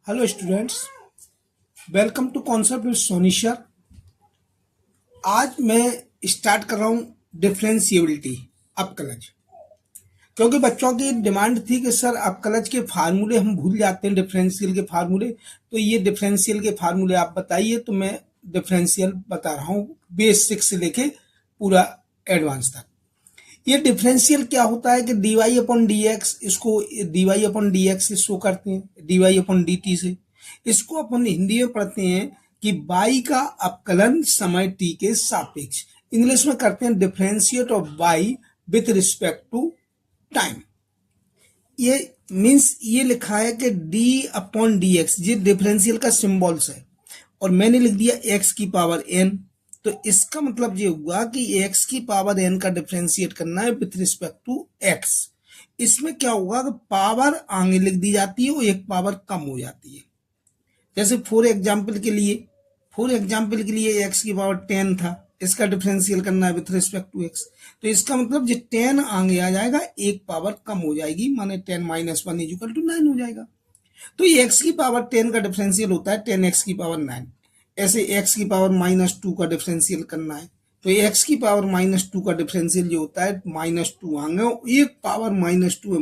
Hello students, welcome to concept with Soni sir. आज मैं start कर रहा हूँ डिफरेंशिएबिलिटी अपकलज, क्योंकि बच्चों की डिमांड थी कि सर अपकलज के फार्मूले हम भूल जाते हैं, डिफरेंशियल के फार्मूले। तो ये डिफरेंशियल के फार्मूले आप बताइए, तो मैं डिफरेंशियल बता रहा हूँ बेसिक से लेके पूरा एडवांस तक। ये डिफरेंशियल क्या होता है कि dy अपॉन डी एक्स, इसको dy अपॉन डी एक्स से शो करते हैं, dy अपॉन डी टी से। इसको अपन हिंदी में पढ़ते हैं कि y का अपकलन समय t के सापेक्ष। इंग्लिश में करते हैं differentiate of y with respect to time. ये मीन्स ये लिखा है कि d अपॉन डी एक्स, ये डिफरेंशियल का सिंबल्स है, और मैंने लिख दिया x की पावर n। तो इसका मतलब ये हुआ कि x की पावर n का डिफरेंशिएट करना है विथ रिस्पेक्ट टू x। इसमें क्या होगा कि पावर आगे लिख दी जाती है और एक पावर कम हो जाती है। जैसे फॉर एग्जाम्पल के लिए x की पावर 10 था, इसका डिफरेंशियल करना है विथ रिस्पेक्ट टू x। तो इसका मतलब ये 10 आगे आ जाएगा, एक पावर कम हो जाएगी, माने 10 माइनस 1 इक्वल टू 9 हो जाएगा। तो ये x की पावर 10 का डिफरेंशियल होता है 10x की पावर 9। ऐसे x की पावर -2 का डिफरेंशियल करना है, तो x की पावर -2 का डिफरेंशियल जो होता है -2 आगे एक पावर -2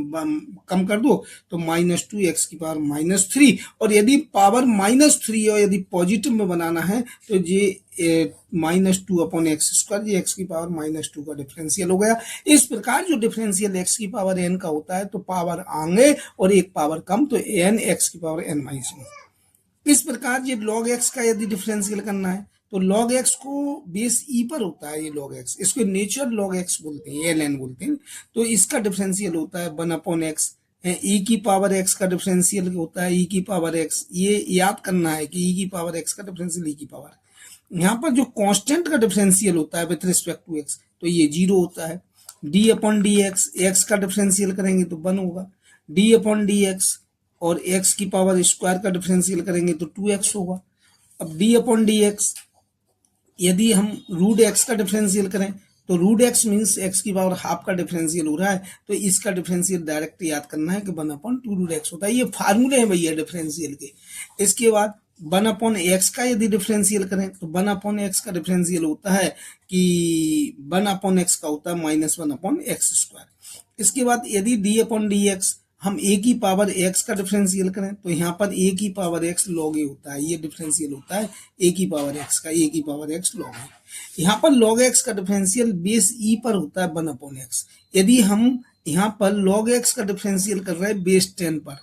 कम कर दो तो -2 x की पावर -3। और यदि पावर -3 और यदि पॉजिटिव में बनाना है तो ये -2 अपॉन एक्स स्क्वायर, ये x की पावर -2 का डिफरेंशियल हो गया। इस प्रकार जो डिफरेंशियल x की पावर n का होता है तो पावर आगे और एक पावर कम, तो n x की पावर n-1। इस प्रकार ये log x का यदि डिफरेंशियल करना है तो log x को बेस e पर होता है, ये log x, इसको नेचुरल log x बोलते हैं, ln बोलते हैं। तो इसका डिफरेंशियल होता है 1 अपॉन एक्स। e की पावर x का डिफरेंशियल होता है e की पावर x। ये याद करना है कि e की पावर x का डिफरेंशियल e की पावर। यहाँ पर जो कांस्टेंट का डिफरेंशियल होता है विथ रिस्पेक्ट टू x, तो ये 0 होता है। d upon D x, x का डिफरेंशियल करेंगे तो 1 होगा। d अपॉन डी एक्स और x की पावर स्क्वायर का डिफरेंशियल करेंगे तो 2x होगा। अब d अपॉन डी एक्स, यदि हम रूट x का डिफरेंशियल करें तो रूट x मीन्स x की पावर हाफ का डिफरेंशियल हो रहा है, तो इसका डिफरेंशियल डायरेक्ट याद करना है कि 1 अपॉन 2 रूट x होता है। ये फार्मूले हैं भैया डिफरेंशियल के। इसके बाद 1 अपॉन एक्स का यदि डिफरेंशियल करें तो 1 अपॉन एक्स का डिफरेंशियल होता है कि 1 अपॉन एक्स का होता है -1 अपॉन एक्स स्क्वायर। इसके बाद यदि d अपॉन डी एक्स हम a की पावर x का डिफरेंशियल करें तो यहाँ पर a की पावर x log a होता है, ये डिफरेंशियल होता है a की पावर x का, a की पावर x log a। यहाँ पर log x का डिफरेंशियल बेस e पर होता है 1 अपॉन x। यदि हम यहाँ पर log x का डिफरेंशियल कर रहे हैं बेस 10 पर,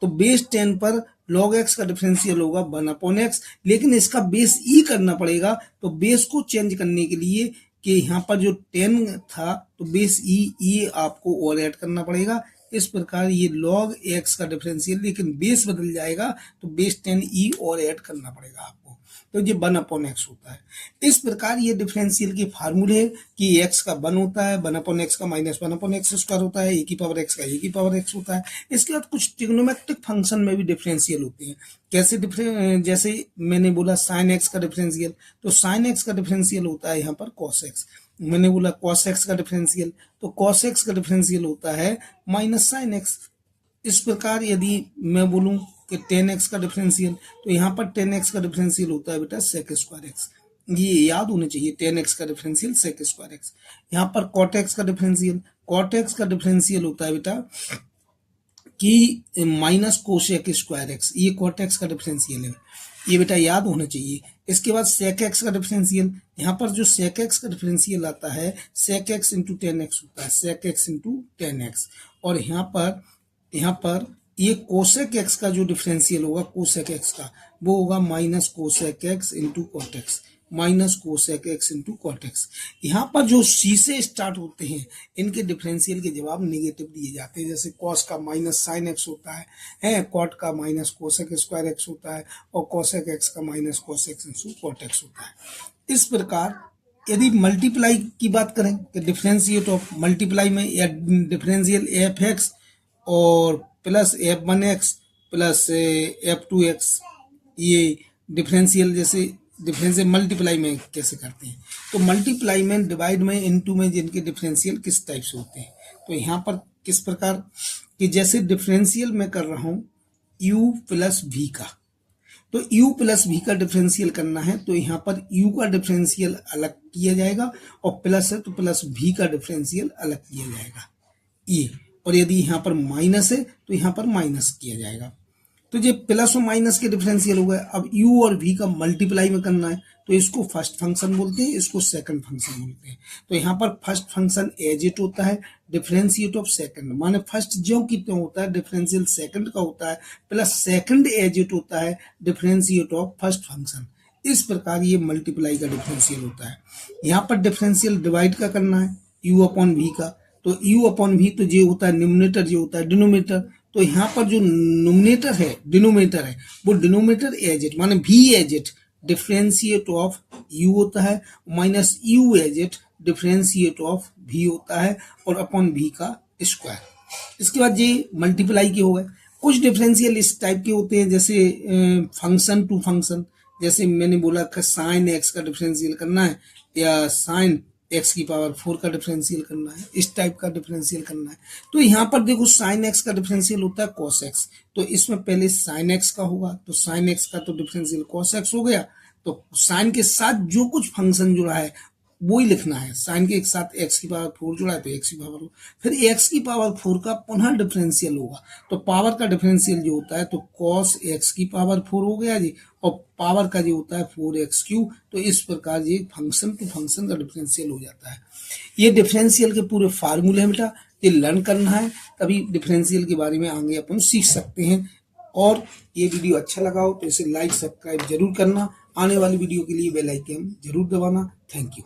तो बेस 10 पर log x का डिफरेंशियल होगा 1 अपॉन x, लेकिन इसका बेस e करना पड़ेगा। तो बेस को चेंज करने के लिए कि यहाँ पर जो 10 था तो बेस e आपको और ऐड करना पड़ेगा। इस प्रकार ये log x का डिफरेंशियल, लेकिन बेस बदल जाएगा तो बेस 10e और ऐड करना पड़ेगा आपको, तो ये 1 अपॉन एक्स होता है। इस प्रकार ये डिफरेंशियल के फार्मूले है कि x का 1 होता है, 1 अपॉन एक्स का -1 अपॉन एक्स स्क्वायर होता है, a की पावर x का a की पावर x होता है। इसके बाद कुछ ट्रिग्नोमेट्रिक फंक्शन में भी डिफरेंशियल होते हैं। कैसे जैसे मैंने बोला साइन x का डिफरेंशियल, तो साइन x का डिफरेंशियल होता है यहाँ पर cos x। मैंने बोला cos x का डिफरेंशियल, तो cos x का डिफरेंशियल होता है माइनस साइन x। इस प्रकार यदि मैं बोलूं कि 10x का डिफरेंशियल, तो यहाँ पर 10x का डिफरेंशियल होता है बेटा sec स्क्वायर x। ये याद होने चाहिए, 10x का डिफरेंशियल sec स्क्वायर x। यहाँ पर cot x का डिफरेंशियल होता है बेटा कि माइनस कोसेक स्क्वायर x, ये cot x का डिफरेंशियल है, ये बेटा याद होना चाहिए। इसके बाद sec x का डिफरेंशियल, यहाँ पर जो sec x का डिफरेंशियल आता है sec x इंटू 10x होता है, sec x इंटू 10x। और यहाँ पर ये कोसेक x का जो डिफरेंशियल होगा कोसेक x का, वो होगा minus cosec x into cot x, minus cosec x into cot x. यहाँ पर जो सी से स्टार्ट होते हैं इनके डिफरेंशियल के जवाब नेगेटिव दिए जाते हैं। जैसे कॉस का माइनस साइन x होता है, कॉट का माइनस कोसेक स्क्वायर x होता है, और कोसेक x का minus cosec into cot x होता है। इस प्रकार यदि मल्टीप्लाई की बात करें कि डिफरेंशिएट ऑफ मल्टीप्लाई में या डिफरेंशियल एफ एक्स और प्लस f1x प्लस f2x, ये डिफरेंशियल जैसे डिफरेंशियल मल्टीप्लाई में कैसे करते हैं, तो मल्टीप्लाई में डिवाइड में इनटू में जिनके डिफरेंशियल किस टाइप से होते हैं, तो यहाँ पर किस प्रकार कि जैसे डिफरेंशियल में कर रहा हूँ u प्लस v का। तो u प्लस v का डिफरेंशियल करना है तो यहाँ पर u का डिफरेंशियल अलग किया जाएगा और प्लस है तो प्लस v का डिफरेंशियल अलग किया जाएगा ये। और यदि यहाँ पर माइनस है तो यहाँ पर माइनस किया जाएगा। तो ये प्लस और माइनस के डिफरेंशियल हो गए। अब u और v का मल्टीप्लाई में करना है तो इसको फर्स्ट फंक्शन बोलते हैं, इसको सेकंड फंक्शन बोलते हैं। तो यहाँ पर फर्स्ट फंक्शन एज इट होता है डिफरेंशिएट ऑफ सेकंड, माने फर्स्ट जो कितने होता है डिफरेंशियल सेकंड का होता है, प्लस सेकंड एज इट होता है डिफरेंशिएट ऑफ फर्स्ट फंक्शन। इस प्रकार ये मल्टीप्लाई का डिफरेंशियल होता है। यहाँ पर डिफरेंशियल डिवाइड का करना है u अपॉन v का। तो u अपॉन v तो ये होता है न्यूमरेटर, ये होता है डिनोमिनेटर। तो यहाँ पर जो डिनोमिनेटर है वो डिनोमिनेटर एज इट माने v as it differentiate of u होता है, minus u as it differentiate of v होता है और अपॉन v का स्क्वायर। इसके बाद ये मल्टीप्लाई के हो गए। कुछ डिफरेंशियल इस टाइप के होते हैं जैसे फंक्शन टू फंक्शन, जैसे मैंने बोला कि साइन एक्स का डिफरेंशियल करना है या साइन एक्स की पावर 4 का डिफरेंशियल करना है, इस टाइप का डिफरेंशियल करना है। तो यहाँ पर देखो साइन एक्स का डिफरेंशियल होता है कॉस एक्स, तो इसमें पहले साइन एक्स का होगा तो साइन एक्स का तो डिफरेंशियल कॉस एक्स हो गया। तो साइन के साथ जो कुछ फंक्शन जुड़ा है वो ही लिखना है। साइन के एक साथ एक्स की पावर 4 जुड़ा है तो एक्स की पावर 4, फिर एक्स की पावर 4 का पुनः डिफरेंशियल होगा। तो पावर का डिफरेंशियल जो होता है तो कॉस एक्स की पावर 4 हो गया जी, और पावर का जो होता है 4x3। तो इस प्रकार ये फंक्शन टू फंक्शन का डिफरेंशियल हो जाता है। ये डिफरेंशियल के पूरे फार्मूले हैं बेटा, ये लर्न करना है तभी डिफरेंशियल के बारे में आगे अपन सीख सकते हैं। और ये वीडियो अच्छा लगा हो तो इसे लाइक सब्सक्राइब जरूर करना। आने वाली वीडियो के लिए बेल आइकन जरूर दबाना। Thank you.